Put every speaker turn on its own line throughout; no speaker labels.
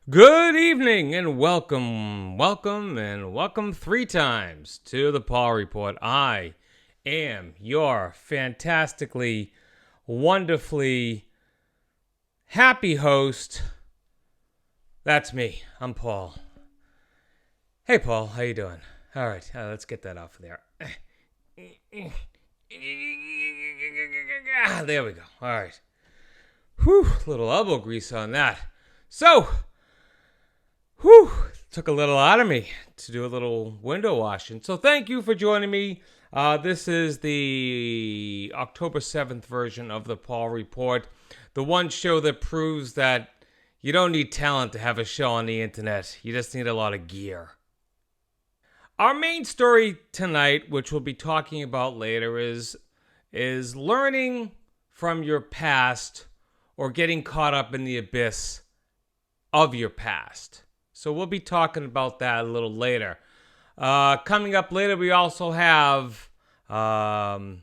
Good evening and welcome 3 times to the Paul Report. I am your fantastically, wonderfully happy host. That's me. I'm Paul. Hey, Paul, how you doing? All right, let's get that off of there. There we go. All right. Whew, little elbow grease on that. So, took a little out of me to do a little window washing. So thank you for joining me. This is the October 7th version of the Paul Report. The one show that proves that you don't need talent to have a show on the internet. You just need a lot of gear. Our main story tonight, which we'll be talking about later, is learning from your past or getting caught up in the abyss of your past. So we'll be talking about that a little later. Coming up later, we also have the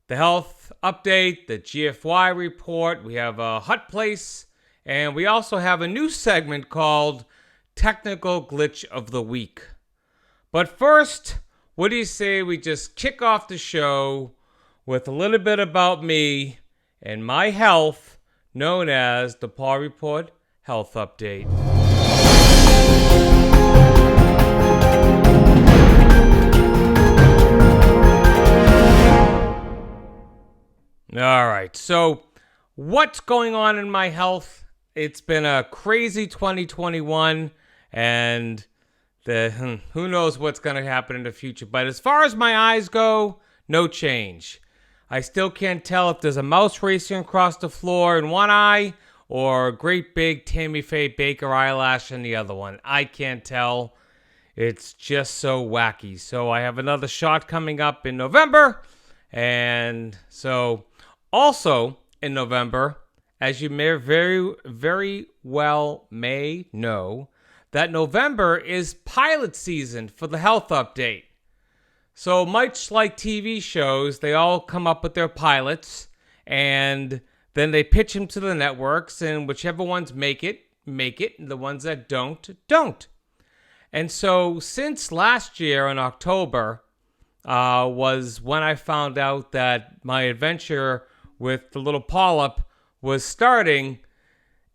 health update, the GFY report. We have a hot place. And we also have a new segment called Technical Glitch of the Week. But first, what do you say we just kick off the show with a little bit about me and my health, known as the Paul Report Health Update. All right, so what's going on in my health? It's been a crazy 2021, and who knows what's going to happen in the future. But as far as my eyes go, no change. I still can't tell if there's a mouse racing across the floor in one eye or a great big Tammy Faye Baker eyelash in the other one. I can't tell. It's just so wacky. So I have another shot coming up in November, and so also in November, as you may very well may know, that November is pilot season for the health update. So much like TV shows, they all come up with their pilots, and then they pitch them to the networks, and whichever ones make it, and the ones that don't. And so since last year in October was when I found out that my adventure with the little polyp was starting,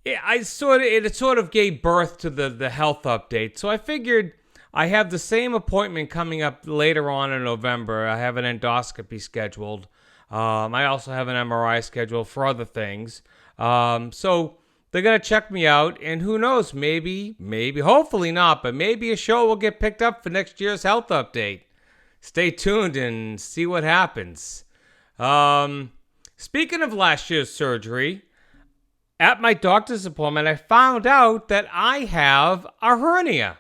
it sort of gave birth to the health update. So I figured I have the same appointment coming up later on in November. I have an endoscopy scheduled. I also have an MRI scheduled for other things. So they're going to check me out, and who knows, maybe, hopefully not, but maybe a show will get picked up for next year's health update. Stay tuned and see what happens. Speaking of last year's surgery, at my doctor's appointment, I found out that I have a hernia.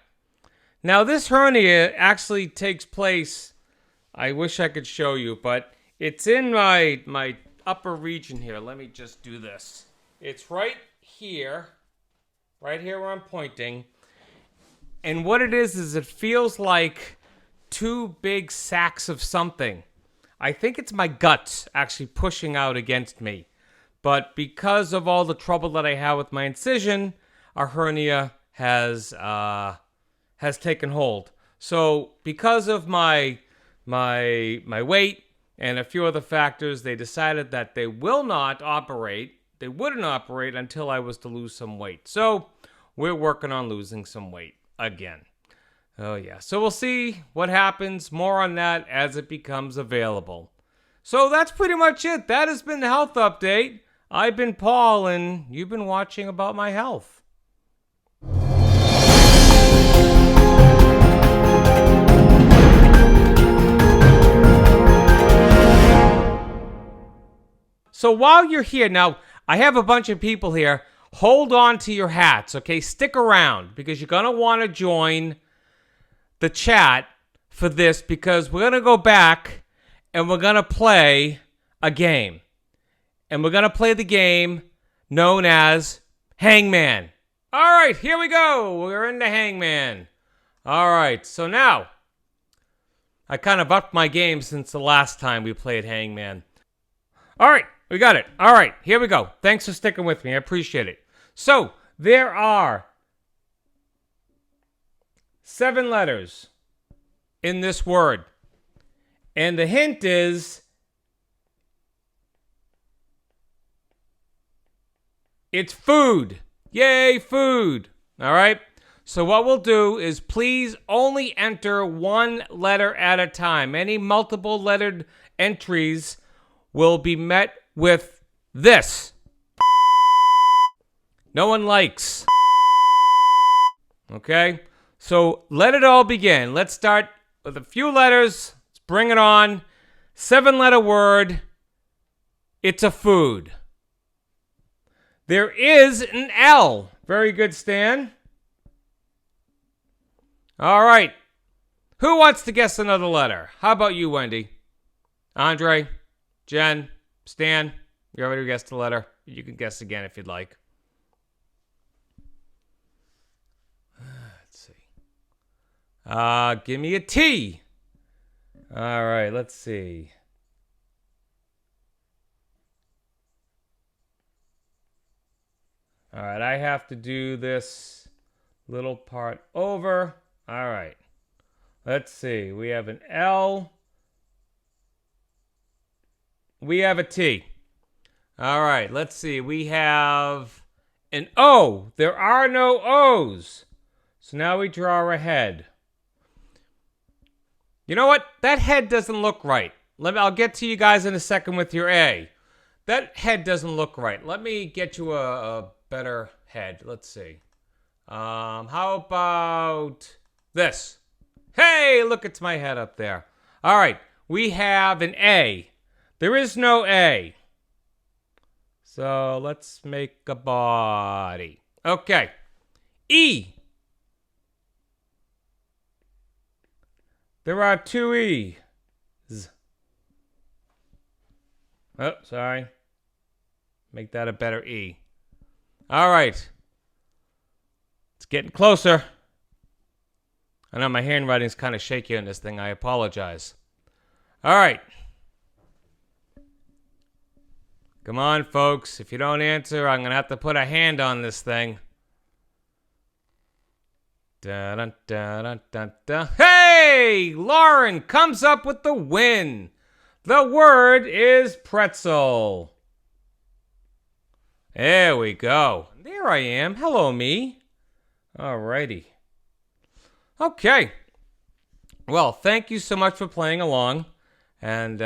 Now, this hernia actually takes place, I wish I could show you, but it's in my upper region here. Let me just do this. It's right here where I'm pointing. And what it is it feels like two big sacks of something. I think it's my guts actually pushing out against me. But because of all the trouble that I have with my incision, a hernia has taken hold. So because of my weight and a few other factors, they decided that they wouldn't operate until I was to lose some weight. So we're working on losing some weight again. Oh yeah, so we'll see what happens. More on that as it becomes available. So that's pretty much it. That has been the health update. I've been Paul, and you've been watching About My Health. So while you're here, now, I have a bunch of people here. Hold on to your hats, okay? Stick around, because you're going to want to join the chat for this, because we're going to go back and we're going to play a game. And we're going to play the game known as Hangman. All right, here we go. We're in the Hangman. All right, so now, I kind of upped my game since the last time we played Hangman. All right, we got it. All right, here we go. Thanks for sticking with me. I appreciate it. So, there are 7 letters in this word. And the hint is it's food. Yay, food. All right. So what we'll do is please only enter 1 letter at a time. Any multiple lettered entries will be met with this. No one likes. Okay? So let it all begin. Let's start with a few letters. Let's bring it on. 7-letter word. It's a food. There is an L. Very good, Stan. All right. Who wants to guess another letter? How about you, Wendy? Andre, Jen, Stan, you already guessed a letter. You can guess again if you'd like. Let's see. Give me a T. All right, let's see. All right, I have to do this little part over. All right. Let's see. We have an L. We have a T. All right. Let's see. We have an O. There are no O's. So now we draw a head. You know what? That head doesn't look right. I'll get to you guys in a second with your A. That head doesn't look right. Let me get you a better head. Let's see. How about this? Hey, look, it's my head up there. All right, we have an A. There is no A. So let's make a body. Okay. E. There are 2 E's. Oh, sorry. Make that a better E. All right. It's getting closer. I know my handwriting's kind of shaky on this thing. I apologize. All right. Come on, folks. If you don't answer, I'm going to have to put a hand on this thing. Dun, dun, dun, dun, dun. Hey! Lauren comes up with the win. The word is pretzel. There we go. There I am. Hello, me. Alrighty. Okay. Well, thank you so much for playing along. And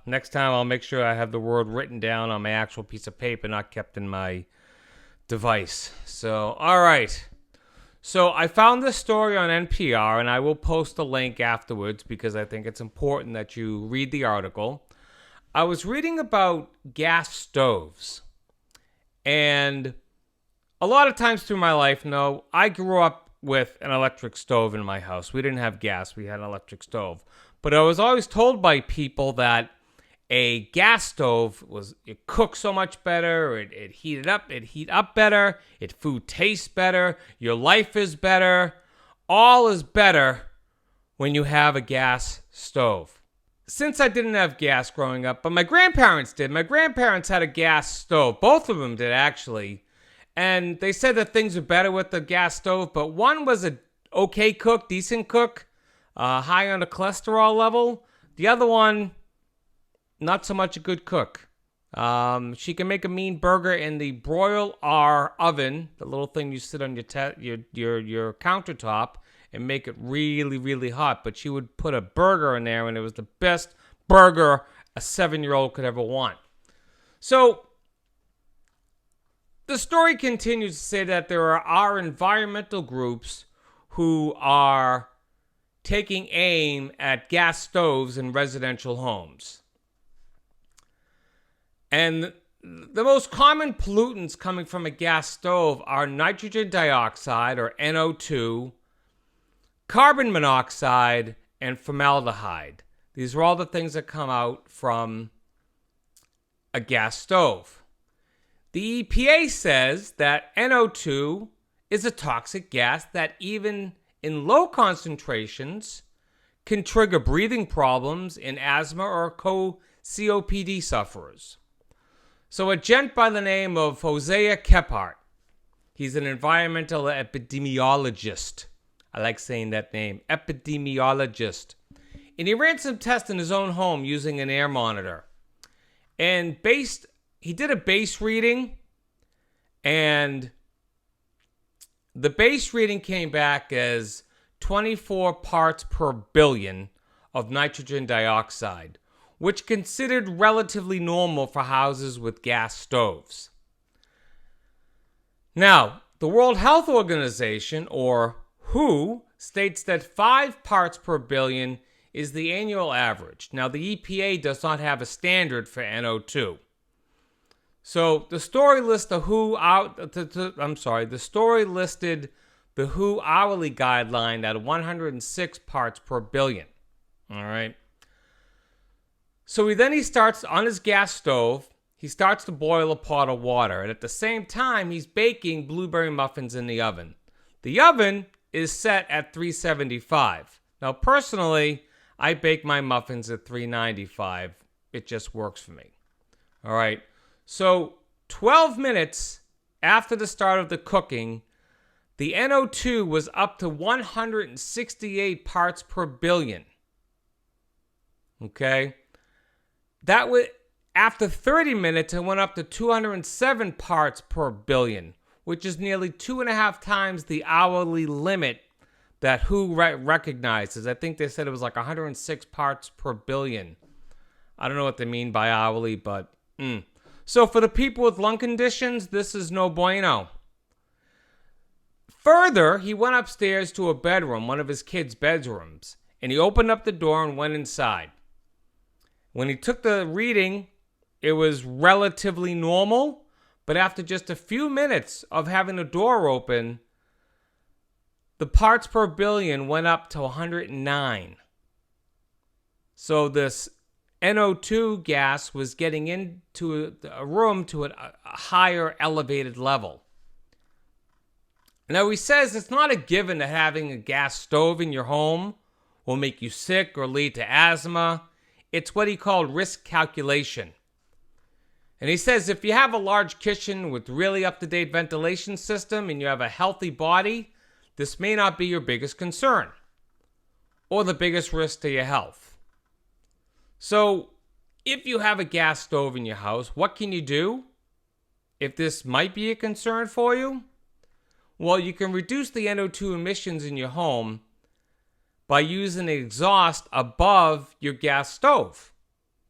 next time I'll make sure I have the word written down on my actual piece of paper, not kept in my device. So, alright. So I found this story on NPR, and I will post a link afterwards because I think it's important that you read the article. I was reading about gas stoves. And a lot of times through my life, I grew up with an electric stove in my house. We didn't have gas. We had an electric stove. But I was always told by people that a gas stove it cooked so much better. It heated up. It heat up better. Food tastes better. Your life is better. All is better when you have a gas stove. Since I didn't have gas growing up, but my grandparents did. My grandparents had a gas stove. Both of them did, actually. And they said that things were better with the gas stove, but one was a okay cook, decent cook, high on the cholesterol level. The other one, not so much a good cook. She can make a mean burger in the broil R oven, the little thing you sit on your countertop, and make it really, really hot. But she would put a burger in there, and it was the best burger a 7-year-old could ever want. So the story continues to say that there are environmental groups who are taking aim at gas stoves in residential homes. And the most common pollutants coming from a gas stove are nitrogen dioxide, or NO2, carbon monoxide, and formaldehyde. These are all the things that come out from a gas stove. The EPA says that NO2 is a toxic gas that even in low concentrations can trigger breathing problems in asthma or COPD sufferers. So a gent by the name of Hosea Kephart, he's an environmental epidemiologist I like saying that name. Epidemiologist. And he ran some tests in his own home using an air monitor. And he did a base reading, and the base reading came back as 24 parts per billion of nitrogen dioxide, which considered relatively normal for houses with gas stoves. Now, the World Health Organization, or WHO, states that 5 parts per billion is the annual average. Now, the EPA does not have a standard for NO2. So the story listed the story listed the WHO hourly guideline at 106 parts per billion. All right. So he starts on his gas stove. He starts to boil a pot of water, and at the same time, he's baking blueberry muffins in the oven. The oven is set at 375. Now, personally, I bake my muffins at 395. It just works for me. All right. So 12 minutes after the start of the cooking, the NO2 was up to 168 parts per billion. Okay. That was after 30 minutes, it went up to 207 parts per billion, which is nearly 2.5 times the hourly limit that WHO recognizes. I think they said it was like 106 parts per billion. I don't know what they mean by hourly, but So for the people with lung conditions, this is no bueno. Further, he went upstairs to a bedroom, one of his kids' bedrooms, and he opened up the door and went inside. When he took the reading, it was relatively normal, but after just a few minutes of having the door open, the parts per billion went up to 109. So this NO2 gas was getting into a room to a higher elevated level. Now he says it's not a given that having a gas stove in your home will make you sick or lead to asthma. It's what he called risk calculation. And he says if you have a large kitchen with really up-to-date ventilation system and you have a healthy body, this may not be your biggest concern or the biggest risk to your health. So if you have a gas stove in your house, what can you do if this might be a concern for you? Well, you can reduce the NO2 emissions in your home by using an exhaust above your gas stove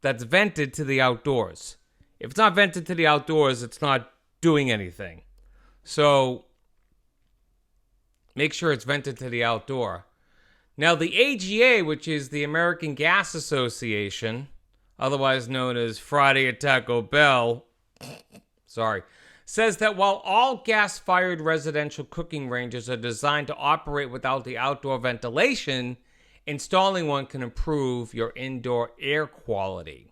that's vented to the outdoors. If it's not vented to the outdoors, it's not doing anything. So make sure it's vented to the outdoor. Now, the AGA, which is the American Gas Association, otherwise known as Friday at Taco Bell, says that while all gas-fired residential cooking ranges are designed to operate without the outdoor ventilation, installing one can improve your indoor air quality.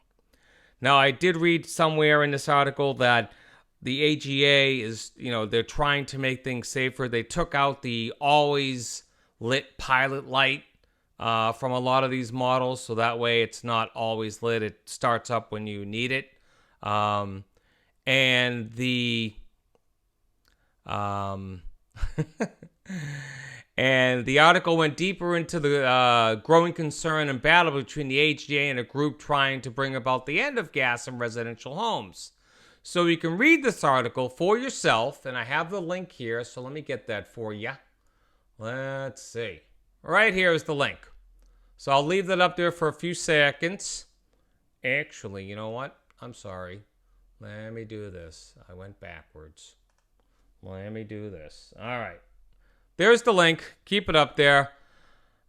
Now, I did read somewhere in this article that the AGA is, they're trying to make things safer. They took out the always lit pilot light from a lot of these models, so that way it's not always lit. It starts up when you need it. And the and the article went deeper into the growing concern and battle between the AGA and a group trying to bring about the end of gas in residential homes. So you can read this article for yourself, and I have the link here, so let me get that for you. Let's see. Right here is the link. So I'll leave that up there for a few seconds. Actually, you know what? I'm sorry. Let me do this. I went backwards. Let me do this. All right. There's the link. Keep it up there.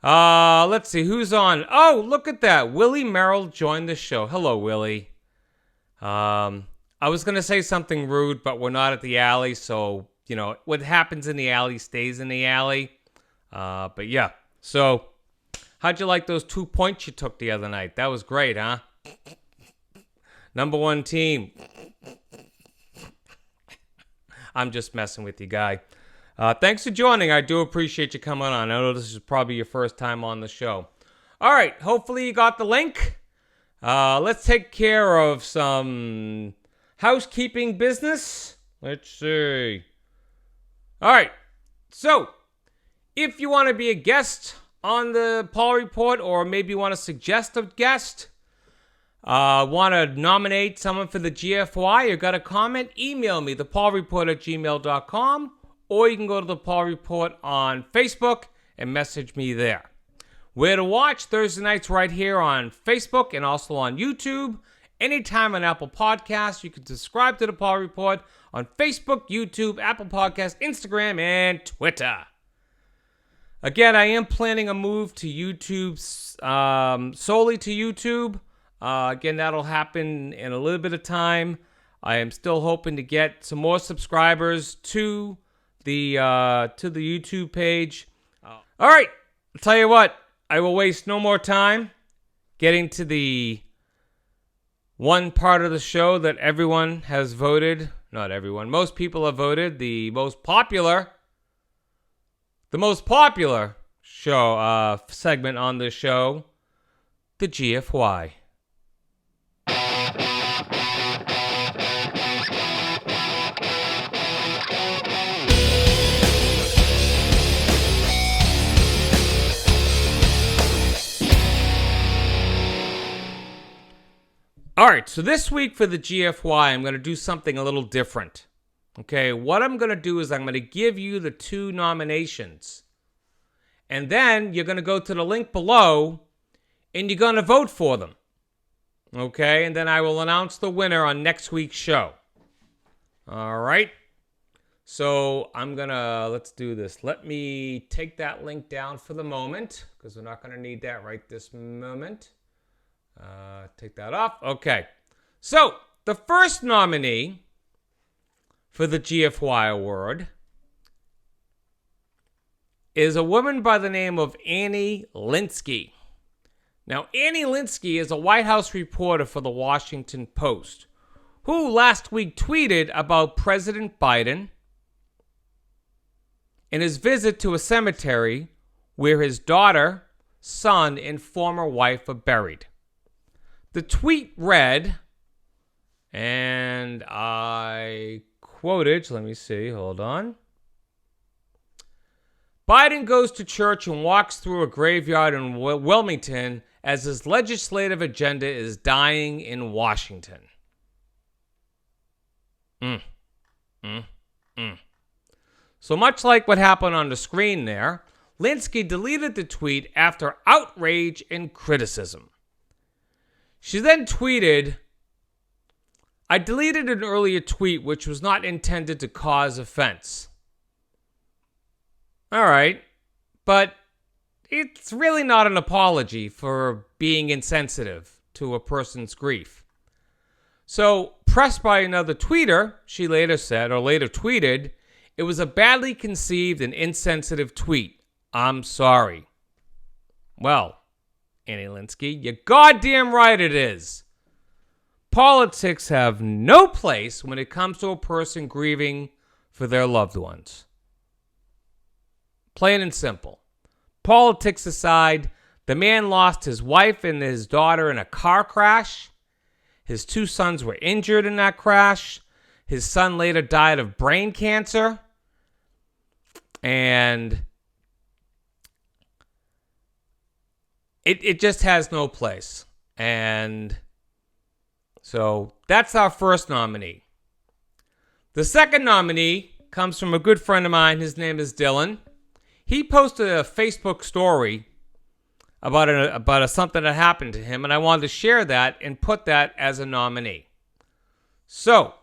Let's see. Who's on? Oh, look at that. Willie Merrill joined the show. Hello, Willie. I was going to say something rude, but we're not at the alley, so, what happens in the alley stays in the alley. But yeah. So, how'd you like those 2 points you took the other night? That was great, huh? Number one team. I'm just messing with you, guy. Thanks for joining. I do appreciate you coming on. I know this is probably your first time on the show. All right. Hopefully you got the link. Let's take care of some housekeeping business. Let's see. All right. So, If you want to be a guest on the Paul Report, or maybe you want to suggest a guest, want to nominate someone for the GFY, or got a comment, email me, thepaulreport@gmail.com, or you can go to the Paul Report on Facebook and message me there. Where to watch Thursday nights right here on Facebook and also on YouTube. Anytime on Apple Podcasts. You can subscribe to the Paul Report on Facebook, YouTube, Apple Podcasts, Instagram, and Twitter. Again, I am planning a move to YouTube, solely to YouTube. Again, that'll happen in a little bit of time. I am still hoping to get some more subscribers to the YouTube page. All right, I'll tell you what. I will waste no more time getting to the one part of the show that everyone has voted. Not everyone. Most people have voted the most popular show segment on the show, the GFY. All right, so this week for the GFY, I'm going to do something a little different. Okay, what I'm going to do is I'm going to give you the 2 nominations. And then you're going to go to the link below and you're going to vote for them. Okay, and then I will announce the winner on next week's show. All right, so let's do this. Let me take that link down for the moment because we're not going to need that right this moment. Take that off. Okay. So, the first nominee for the GFY award is a woman by the name of Annie Linsky. Now, Annie Linsky is a White House reporter for the Washington Post who last week tweeted about President Biden and his visit to a cemetery where his daughter, son, and former wife are buried. The tweet read, and I quoted, let me see, hold on. Biden goes to church and walks through a graveyard in Wilmington as his legislative agenda is dying in Washington. So much like what happened on the screen there, Linsky deleted the tweet after outrage and criticism. She then tweeted, I deleted an earlier tweet which was not intended to cause offense. All right, but it's really not an apology for being insensitive to a person's grief. So, pressed by another tweeter, she later tweeted, it was a badly conceived and insensitive tweet. I'm sorry. Well, Annie Linsky, you're goddamn right it is. Politics have no place when it comes to a person grieving for their loved ones. Plain and simple. Politics aside, the man lost his wife and his daughter in a car crash. His 2 sons were injured in that crash. His son later died of brain cancer. And It just has no place. And so that's our first nominee. The second nominee comes from a good friend of mine. His name is Dylan. He posted a Facebook story about something that happened to him, and I wanted to share that and put that as a nominee. So,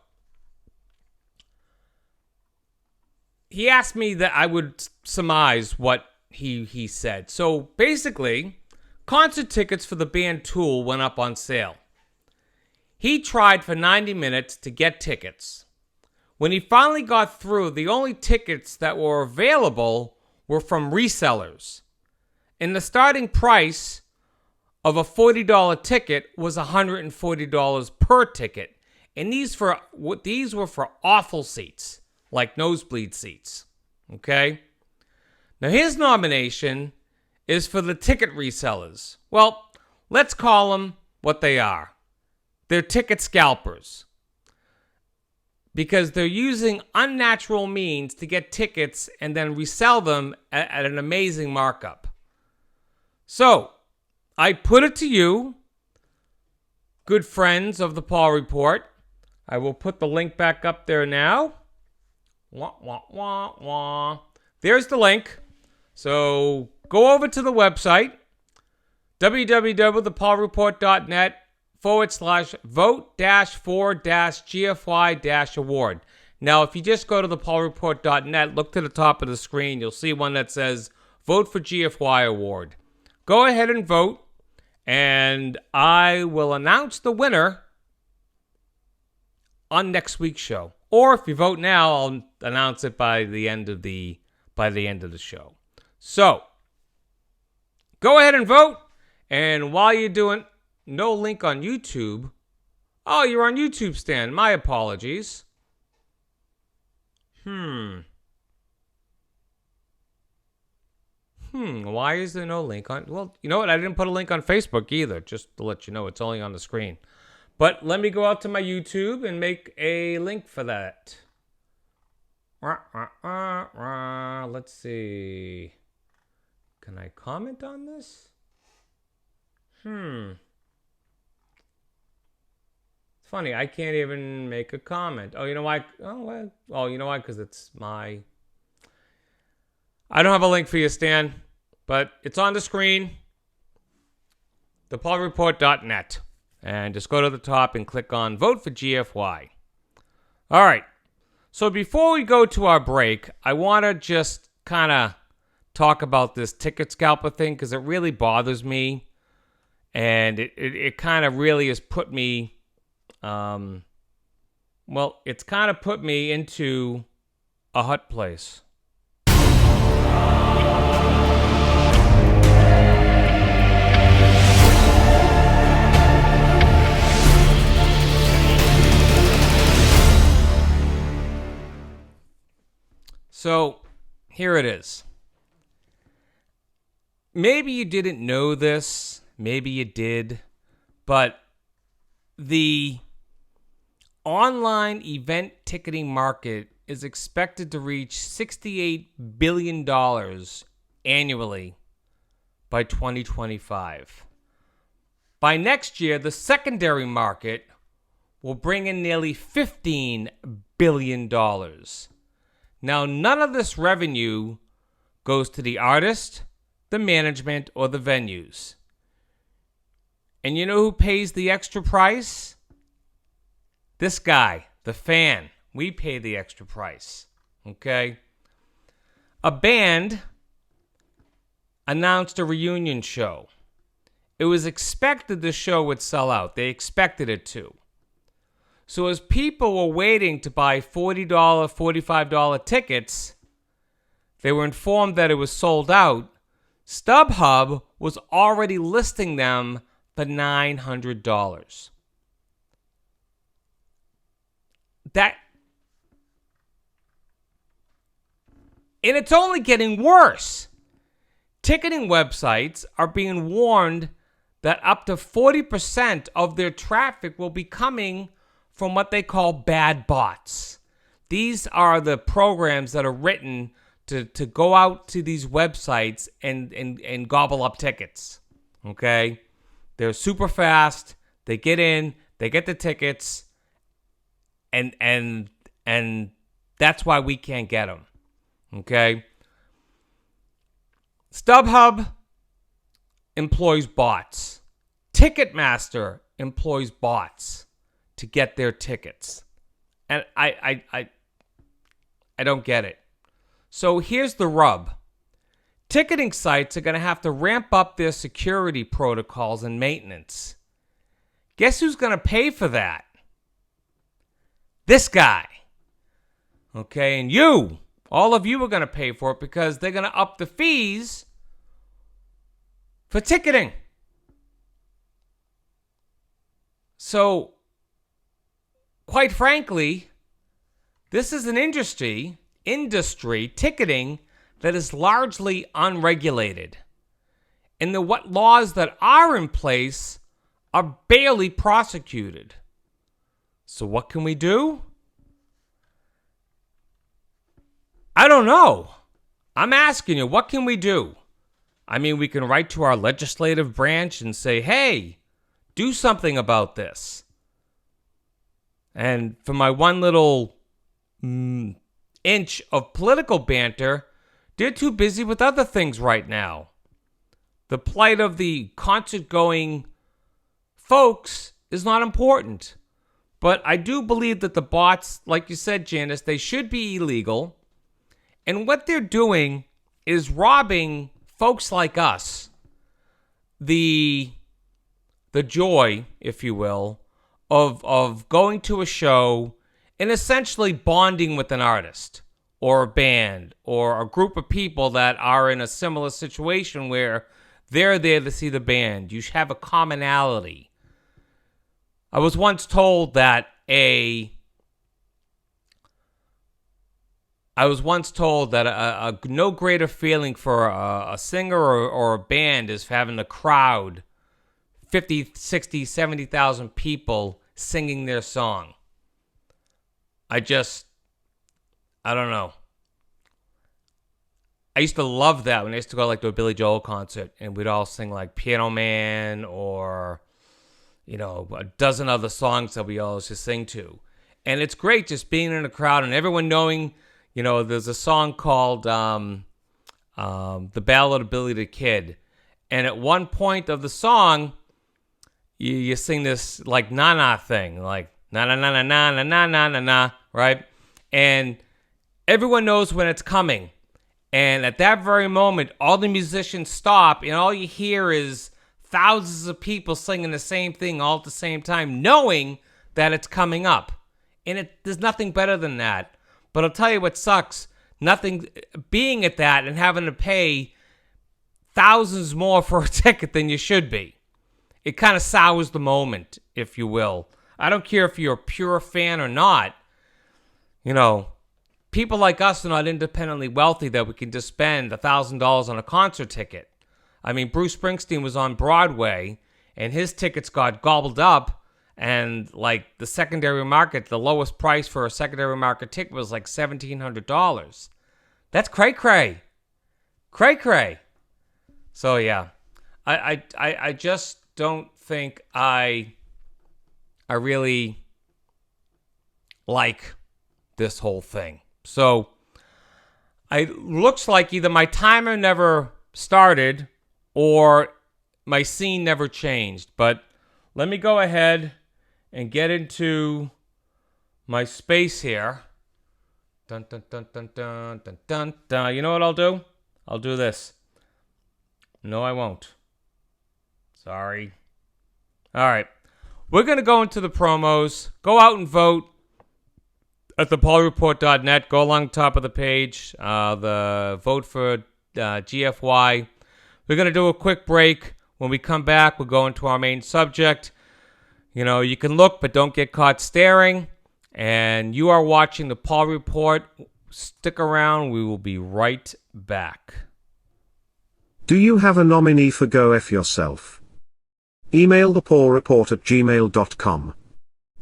he asked me that I would surmise what he said. So, basically, concert tickets for the band Tool went up on sale. He tried for 90 minutes to get tickets. When he finally got through, the only tickets that were available were from resellers. And the starting price of a $40 ticket was $140 per ticket. And these were for awful seats, like nosebleed seats. Okay? Now his nomination is for the ticket resellers. Well, let's call them what they are. They're ticket scalpers. because they're using unnatural means to get tickets and then resell them at an amazing markup. So, I put it to you, good friends of the Paul Report. I will put the link back up there now. Wah, wah, wah, wah. There's the link. So, go over to the website, www.thepaulreport.net/vote-for-GFY-award. Now, if you just go to thepaulreport.net, look to the top of the screen, you'll see one that says Vote for GFY Award. Go ahead and vote, and I will announce the winner on next week's show. Or if you vote now, I'll announce it by the end of the show. So, go ahead and vote. And while you're doing, no link on YouTube. Oh, you're on YouTube, Stan. My apologies. Why is there no link on? Well, you know what? I didn't put a link on Facebook either, just to let you know. It's only on the screen. But let me go out to my YouTube and make a link for that. Let's see. Can I comment on this? It's funny, I can't even make a comment. Oh, you know why? You know why? Because it's my... I don't have a link for you, Stan, but it's on the screen. thepaulreport.net. And just go to the top and click on Vote for GFY. All right. So before we go to our break, I want to just kind of talk about this ticket scalper thing because it really bothers me. And it kind of really has put me, it's kind of put me into a hot place. So, here it is. Maybe you didn't know this, maybe you did, but the online event ticketing market is expected to reach $68 billion annually by 2025. By next year, the secondary market will bring in nearly $15 billion. Now, none of this revenue goes to the artist, the management, or the venues. And you know who pays the extra price? This guy, the fan. We pay the extra price. Okay? A band announced a reunion show. It was expected the show would sell out. They expected it to. So as people were waiting to buy $40, $45 tickets, they were informed that it was sold out. StubHub was already listing them for $900. And it's only getting worse. Ticketing websites are being warned that up to 40% of their traffic will be coming from what they call bad bots. These are the programs that are written to go out to these websites and gobble up tickets. Okay? They're super fast. They get in, they get the tickets, and that's why we can't get them. Okay? StubHub employs bots. Ticketmaster employs bots to get their tickets. And I don't get it. So here's the rub. Ticketing sites are going to have to ramp up their security protocols and maintenance. Guess who's going to pay for that? This guy. Okay, and you, all of you are going to pay for it because they're going to up the fees for ticketing. So, quite frankly, this is an industry, ticketing, that is largely unregulated. And the what laws that are in place are barely prosecuted. So what can we do? I don't know. I'm asking you, what can we do? I mean, we can write to our legislative branch and say, hey, do something about this. And for my one little inch of political banter, they're too busy with other things right now. The plight of the concert-going folks is not important. But I do believe that the bots, like you said, Janice, they should be illegal. And what they're doing is robbing folks like us the joy, if you will, of going to a show and essentially bonding with an artist or a band or a group of people that are in a similar situation where they're there to see the band. You have a commonality. I was once told that a no greater feeling for a singer or a band is having a crowd, 50, 60, 70,000 people singing their song. I don't know. I used to love that when I used to go to a Billy Joel concert and we'd all sing like Piano Man or, a dozen other songs that we all used to sing to. And it's great just being in a crowd and everyone knowing, there's a song called The Ballad of Billy the Kid. And at one point of the song, you sing this like na-na thing, like na-na-na-na-na-na-na-na-na, right? And everyone knows when it's coming. And at that very moment, all the musicians stop and all you hear is thousands of people singing the same thing all at the same time, knowing that it's coming up. And there's nothing better than that. But I'll tell you what sucks. Being at that and having to pay thousands more for a ticket than you should be. It kind of sours the moment, if you will. I don't care if you're a pure fan or not. People like us are not independently wealthy that we can just spend $1,000 on a concert ticket. I mean, Bruce Springsteen was on Broadway, and his tickets got gobbled up, and the secondary market, the lowest price for a secondary market ticket was like $1,700. That's cray-cray. Cray-cray. So, yeah. I just don't think I really like this whole thing. So, it looks like either my timer never started or my scene never changed. But let me go ahead and get into my space here. Dun, dun, dun, dun, dun, dun, dun, dun. You know what I'll do? I'll do this. No, I won't. Sorry. All right. We're going to go into the promos. Go out and vote at thepaulreport.net. Go along the top of the page. The vote for GFY. We're going to do a quick break. When we come back, we'll go into our main subject. You can look, but don't get caught staring. And you are watching The Paul Report. Stick around. We will be right back.
Do you have a nominee for Go F Yourself? Email thepaulreport@gmail.com.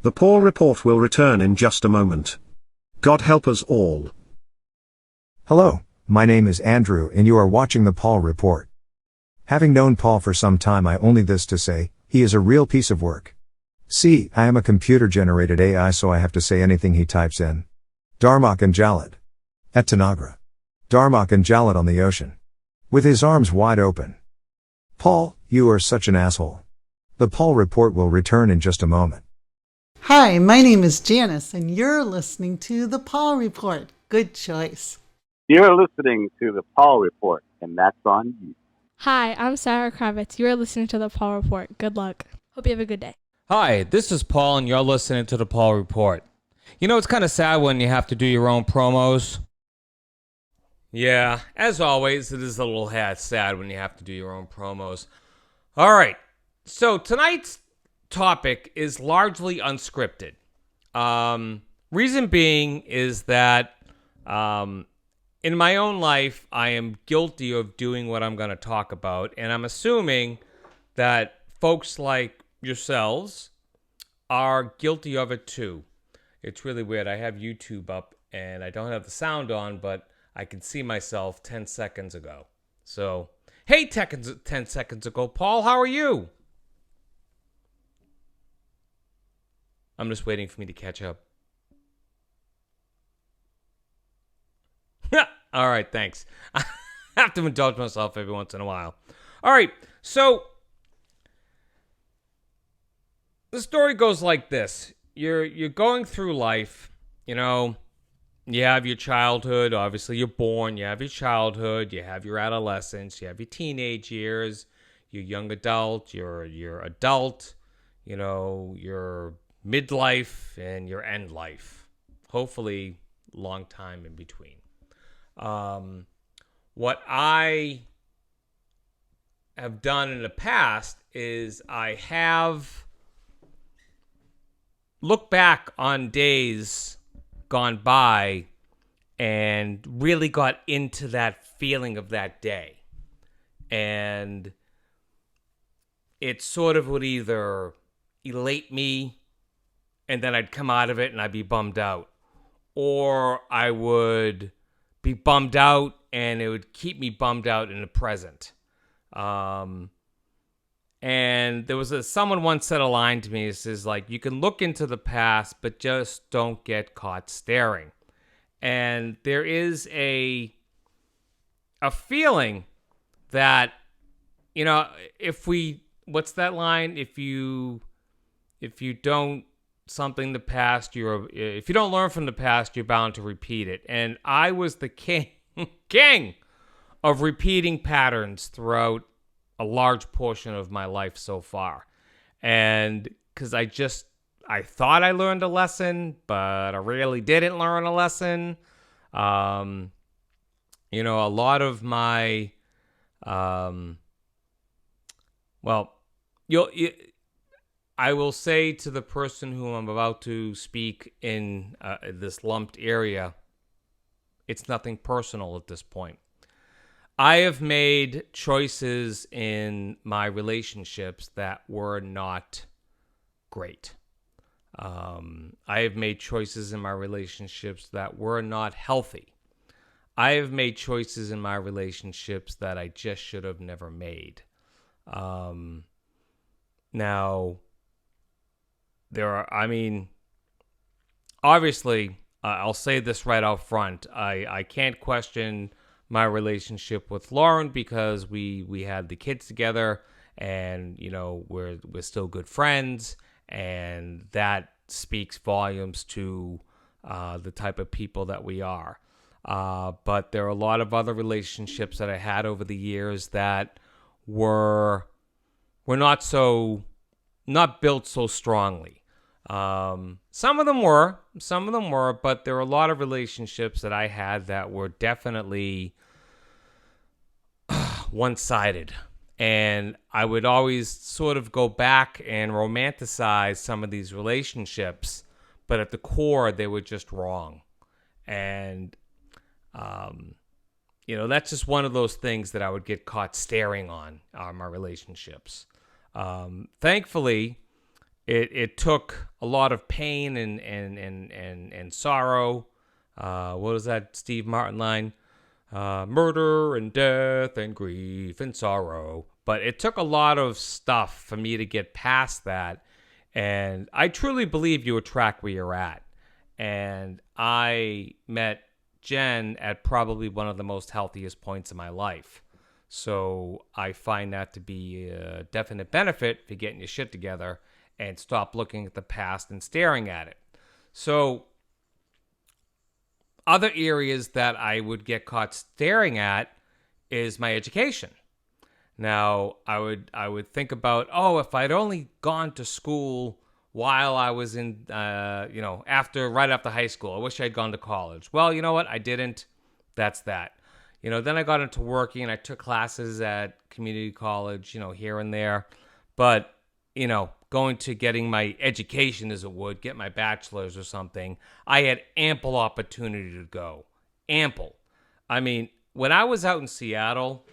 The Paul Report will return in just a moment. God help us all.
Hello, my name is Andrew and you are watching The Paul Report. Having known Paul for some time, I only this to say, he is a real piece of work. See, I am a computer-generated AI, so I have to say anything he types in. Darmok and Jalad. At Tanagra. Darmok and Jalad on the ocean. With his arms wide open. Paul, you are such an asshole. The Paul Report will return in just a moment.
Hi, my name is Janice, and you're listening to The Paul Report. Good choice.
You're listening to The Paul Report, and that's on you.
Hi, I'm Sarah Kravitz. You are listening to The Paul Report. Good luck. Hope you have a good day.
Hi, this is Paul, and you're listening to The Paul Report. It's kind of sad when you have to do your own promos. Yeah, as always, it is a little sad when you have to do your own promos. All right, so tonight's topic is largely unscripted. Reason being is that in my own life, I am guilty of doing what I'm going to talk about, and I'm assuming that folks like yourselves are guilty of it too. It's really weird. I have YouTube up, and I don't have the sound on, but I can see myself 10 seconds ago. So, hey, 10 seconds ago, Paul, how are you? I'm just waiting for me to catch up. All right, thanks. I have to indulge myself every once in a while. All right, so the story goes like this. You're going through life, you have your childhood, obviously you're born, you have your childhood, you have your adolescence, you have your teenage years, your young adult, your adult, your midlife and your end life. Hopefully long time in between. What I have done in the past is I have looked back on days gone by and really got into that feeling of that day. And it sort of would either elate me and then I'd come out of it and I'd be bummed out, or I would be bummed out and it would keep me bummed out in the present. And there was someone once said a line to me. It says, like, you can look into the past, but just don't get caught staring. And there is a feeling that, what's that line? If you don't something the past, if you don't learn from the past, you're bound to repeat it. And I was the king of repeating patterns throughout a large portion of my life so far. And because I thought I learned a lesson, but I really didn't learn a lesson. A lot of my, I will say to the person who I'm about to speak in this lumped area, it's nothing personal at this point. I have made choices in my relationships that were not great. I have made choices in my relationships that were not healthy. I have made choices in my relationships that I just should have never made. Now, obviously, I'll say this right out front. I can't question my relationship with Lauren because we had the kids together, and we're still good friends, and that speaks volumes to the type of people that we are. But there are a lot of other relationships that I had over the years that were not built so strongly. Some of them were, but there were a lot of relationships that I had that were definitely one-sided. And I would always sort of go back and romanticize some of these relationships, but at the core, they were just wrong. And, that's just one of those things that I would get caught staring on my relationships. Thankfully, it took a lot of pain and sorrow. What was that Steve Martin line? Murder and death and grief and sorrow. But it took a lot of stuff for me to get past that. And I truly believe you attract where you're at. And I met Jen at probably one of the most healthiest points in my life. So I find that to be a definite benefit for getting your shit together and stop looking at the past and staring at it. So other areas that I would get caught staring at is my education. Now, I would think about, if I'd only gone to school while I was in, right after high school. I wish I'd gone to college. Well, you know what? I didn't. That's that. Then I got into working and I took classes at community college, here and there. But, going to getting my education, as it would, get my bachelor's or something, I had ample opportunity to go. Ample. When I was out in Seattle,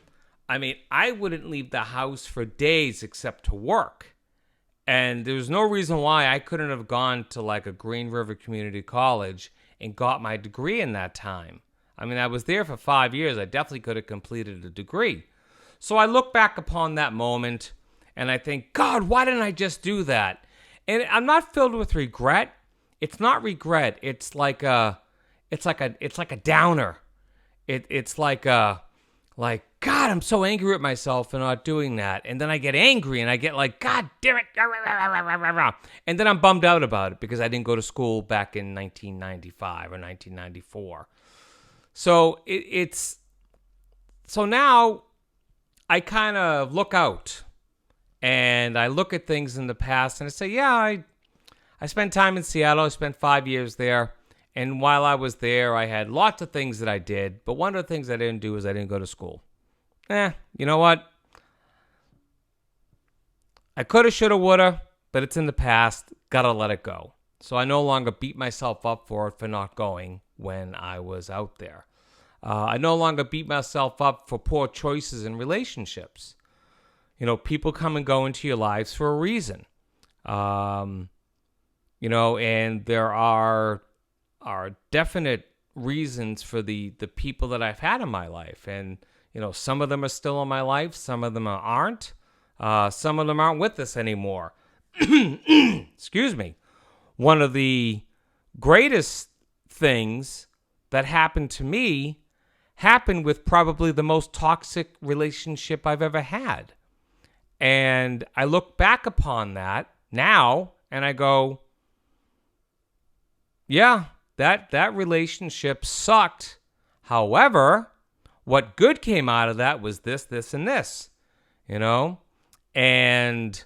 I wouldn't leave the house for days except to work. And there was no reason why I couldn't have gone to like a Green River Community College and got my degree in that time. I mean, I was there for 5 years. I definitely could have completed a degree. So I look back upon that moment and I think, God, why didn't I just do that? And I'm not filled with regret. It's not regret. It's like a downer. It's like God, I'm so angry at myself for not doing that. And then I get angry and I get like, God damn it. And then I'm bummed out about it because I didn't go to school back in 1995 or 1994. So so now I kind of look out and I look at things in the past and I say, yeah, I spent time in Seattle. I spent 5 years there. And while I was there, I had lots of things that I did. But one of the things I didn't do is I didn't go to school. You know what? I coulda, shoulda, woulda, but it's in the past. Gotta let it go. So I no longer beat myself up for it for not going when I was out there. I no longer beat myself up for poor choices in relationships. You know, people come and go into your lives for a reason. And there are definite reasons for the people that I've had in my life. And, some of them are still in my life. Some of them aren't. Some of them aren't with us anymore. Excuse me. One of the greatest things that happened to me happened with probably the most toxic relationship I've ever had. And I look back upon that now and I go, yeah, that relationship sucked. However, what good came out of that was this, and this, And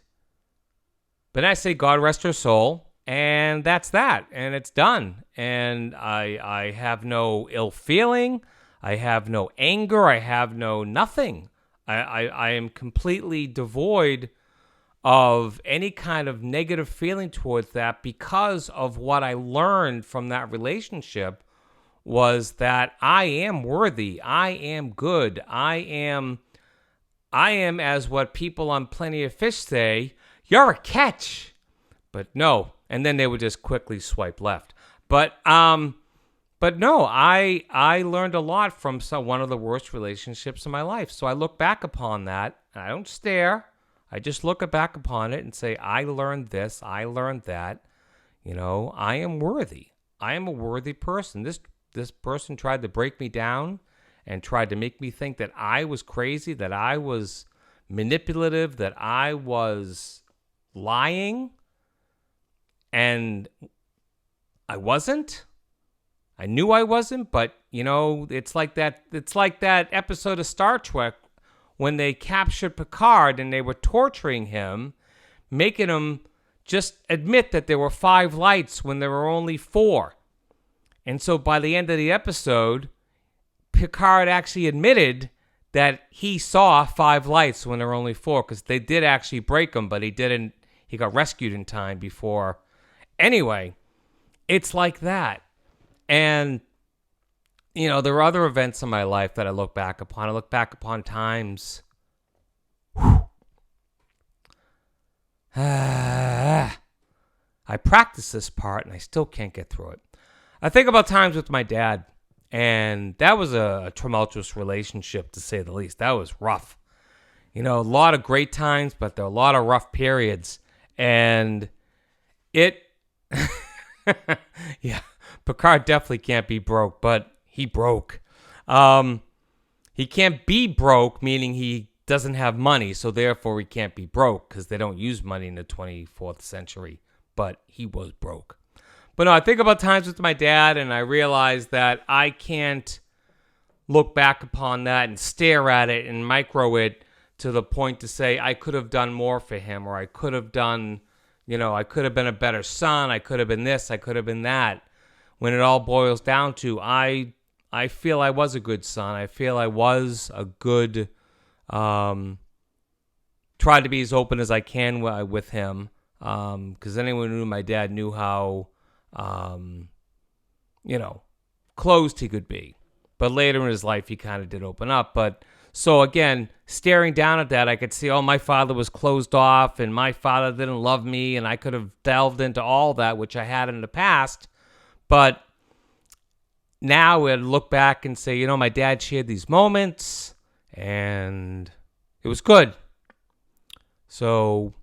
but I say God rest her soul, and that's that, and it's done. And I have no ill feeling, I have no anger, I have no nothing. I am completely devoid of any kind of negative feeling towards that because of what I learned from that relationship was that I am worthy, I am good, I am as what people on Plenty of Fish say, you're a catch. But no, and then they would just quickly swipe left. But no, I learned a lot from one of the worst relationships in my life. So I look back upon that, and I don't stare. I just look back upon it and say, I learned this, I learned that. I am worthy. I am a worthy person. This person tried to break me down and tried to make me think that I was crazy, that I was manipulative, that I was lying. And I wasn't. I knew I wasn't, but it's like that episode of Star Trek when they captured Picard and they were torturing him, making him just admit that there were 5 lights when there were only 4. And so by the end of the episode, Picard actually admitted that he saw 5 lights when there were only 4, because they did actually break him, but he didn't. He got rescued in time before. Anyway, it's like that. And, there are other events in my life that I look back upon. I look back upon times. I practice this part and I still can't get through it. I think about times with my dad, and that was a tumultuous relationship, to say the least. That was rough. A lot of great times, but there are a lot of rough periods. And it, yeah, Picard definitely can't be broke, but he broke. He can't be broke, meaning he doesn't have money, so therefore he can't be broke, because they don't use money in the 24th century. But he was broke. But no, I think about times with my dad, and I realize that I can't look back upon that and stare at it and micro it to the point to say I could have done more for him, or I could have done, I could have been a better son, I could have been this, I could have been that. When it all boils down to, I feel I was a good son. I feel I was a good, tried to be as open as I can with him, because anyone who knew my dad knew how, closed he could be. But later in his life, he kind of did open up. But so again, staring down at that, I could see, my father was closed off and my father didn't love me, and I could have delved into all that, which I had in the past. But now I'd look back and say, my dad shared these moments and it was good. So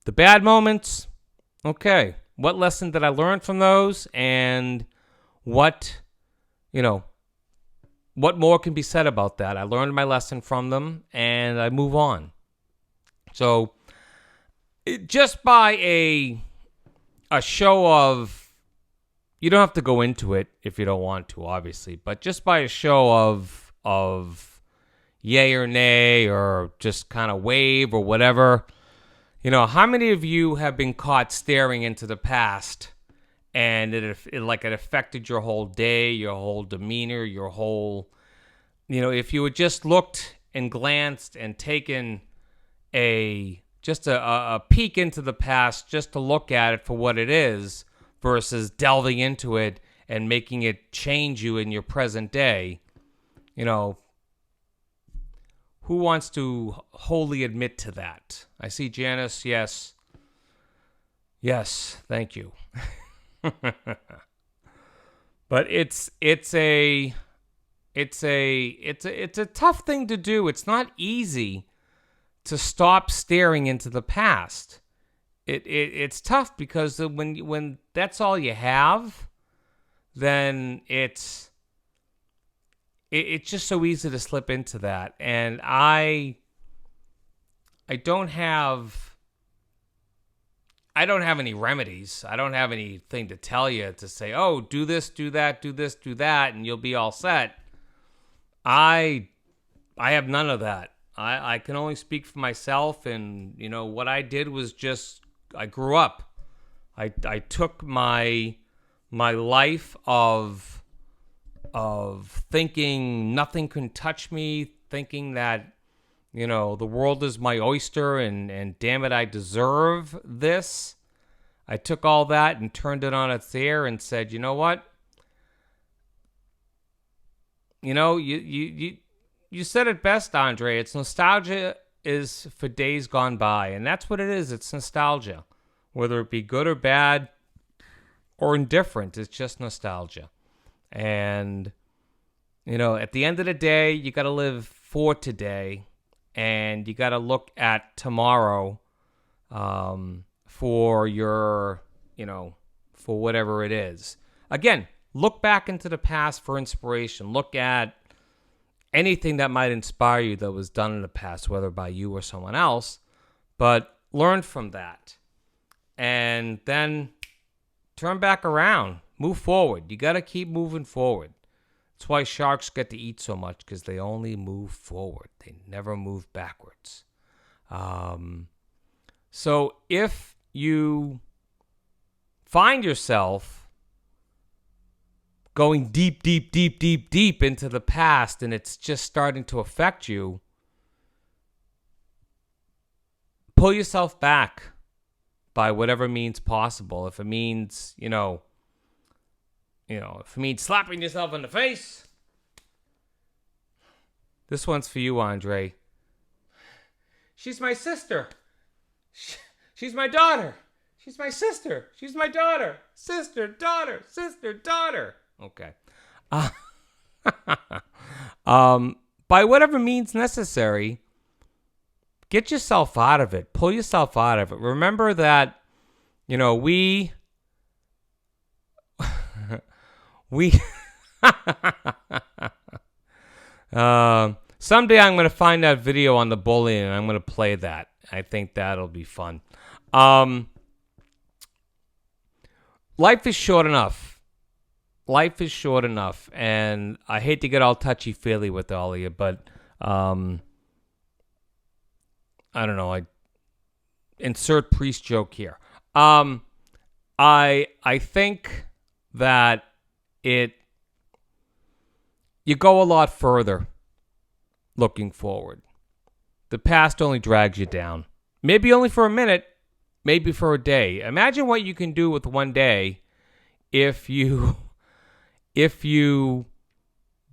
the bad moments, okay. What lesson did I learn from those? And what more can be said about that? I learned my lesson from them and I move on. So just by a show of, you don't have to go into it if you don't want to, obviously, but just by a show of yay or nay or just kind of wave or whatever, how many of you have been caught staring into the past and it affected your whole day, your whole demeanor, your whole, if you had just looked and glanced and taken a peek into the past just to look at it for what it is versus delving into it and making it change you in your present day, who wants to wholly admit to that? I see Janice. Yes. Yes, thank you. But it's a tough thing to do. It's not easy to stop staring into the past. It's tough because when that's all you have, then it's just so easy to slip into that. And I don't have any remedies. I don't have anything to tell you to say, oh, do this, do that, do this, do that, and you'll be all set. I have none of that. I can only speak for myself, and what I did was just I grew up. I took my life of thinking nothing can touch me, thinking that the world is my oyster, and damn it, I deserve this. I took all that and turned it on its ear and said, you know what? You said it best, Andre. It's nostalgia is for days gone by. And that's what it is. It's nostalgia. Whether it be good or bad or indifferent, it's just nostalgia. And, at the end of the day, you got to live for today. And you got to look at tomorrow for your, for whatever it is. Again, look back into the past for inspiration. Look at anything that might inspire you that was done in the past, whether by you or someone else, but learn from that. And then turn back around, move forward. You got to keep moving forward. That's why sharks get to eat so much, because they only move forward. They never move backwards. So if you find yourself going deep, deep, deep, deep, deep into the past and it's just starting to affect you, pull yourself back by whatever means possible. If it means, if it means slapping yourself in the face, this one's for you, Andre. She's my sister. She's my daughter. She's my sister. She's my daughter. Sister, daughter, sister, daughter. Okay. By whatever means necessary, get yourself out of it. Pull yourself out of it. Remember that, we someday I'm going to find that video on the bullying and I'm going to play that. I think that'll be fun. Life is short enough. Life is short enough, and I hate to get all touchy-feely with all of you, but I don't know. I insert priest joke here. I think that you go a lot further looking forward. The past only drags you down. Maybe only for a minute, maybe for a day. Imagine what you can do with one day if you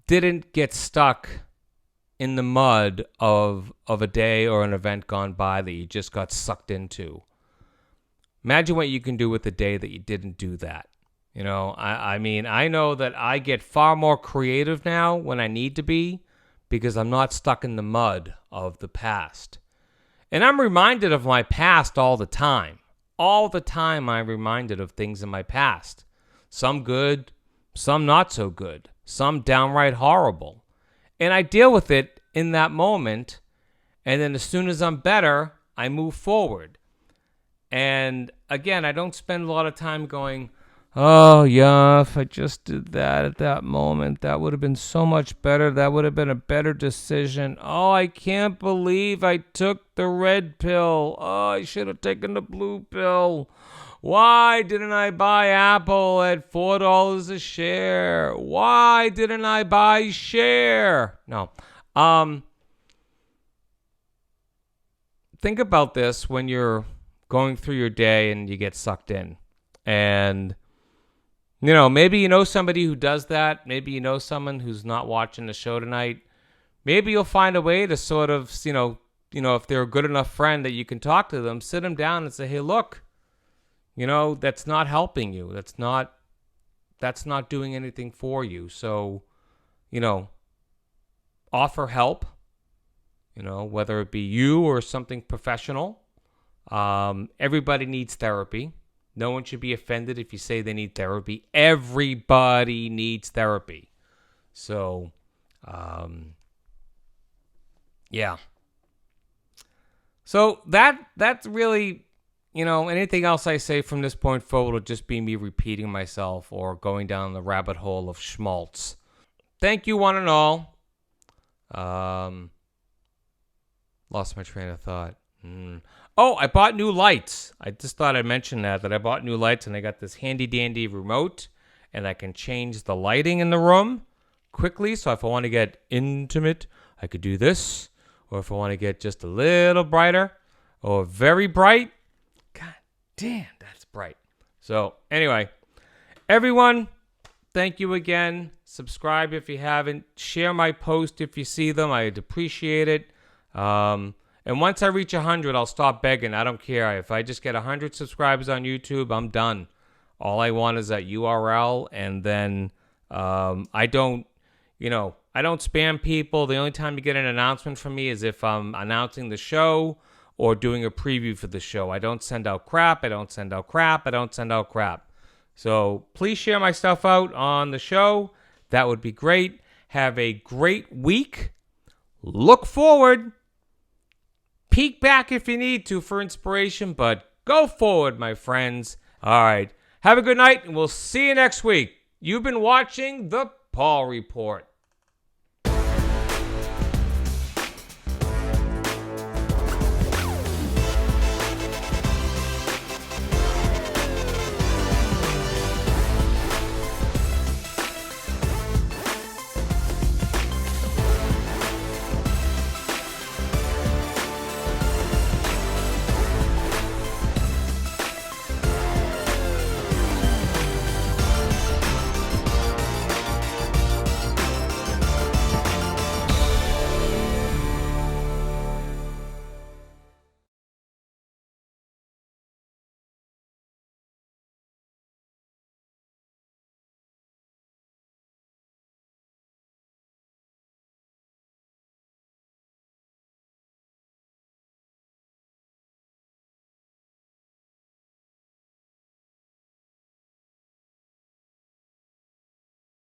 didn't get stuck in the mud of a day or an event gone by that you just got sucked into. Imagine what you can do with a day that you didn't do that. I mean, I know that I get far more creative now when I need to be because I'm not stuck in the mud of the past. And I'm reminded of my past all the time. All the time I'm reminded of things in my past. Some good, some not so good, some downright horrible. And I deal with it in that moment. And then as soon as I'm better, I move forward. And again, I don't spend a lot of time going, oh, yeah, if I just did that at that moment, that would have been so much better. That would have been a better decision. Oh, I can't believe I took the red pill. Oh, I should have taken the blue pill. Why didn't I buy Apple at $4 a share? Why didn't I buy share? No. Think about this when you're going through your day and you get sucked in. And maybe you know somebody who does that. Maybe you know someone who's not watching the show tonight. Maybe you'll find a way to sort of, if they're a good enough friend that you can talk to them, sit them down and say, hey, look, that's not helping you. That's not doing anything for you. So, offer help, whether it be you or something professional. Everybody needs therapy. No one should be offended if you say they need therapy. Everybody needs therapy. So, yeah. So that's really, anything else I say from this point forward will just be me repeating myself or going down the rabbit hole of schmaltz. Thank you, one and all. Lost my train of thought. Oh, I bought new lights. I just thought I'd mention that I bought new lights and I got this handy dandy remote and I can change the lighting in the room quickly. So if I want to get intimate, I could do this. Or if I want to get just a little brighter or very bright, god damn, that's bright. So anyway, everyone, thank you again. Subscribe if you haven't. Share my post if you see them. I'd appreciate it. And once I reach 100, I'll stop begging. I don't care. If I just get 100 subscribers on YouTube, I'm done. All I want is that URL, and then I don't spam people. The only time you get an announcement from me is if I'm announcing the show or doing a preview for the show. I don't send out crap. So please share my stuff out on the show. That would be great. Have a great week. Look forward. Peek back if you need to for inspiration, but go forward, my friends. All right. Have a good night, and we'll see you next week. You've been watching The Paul Report.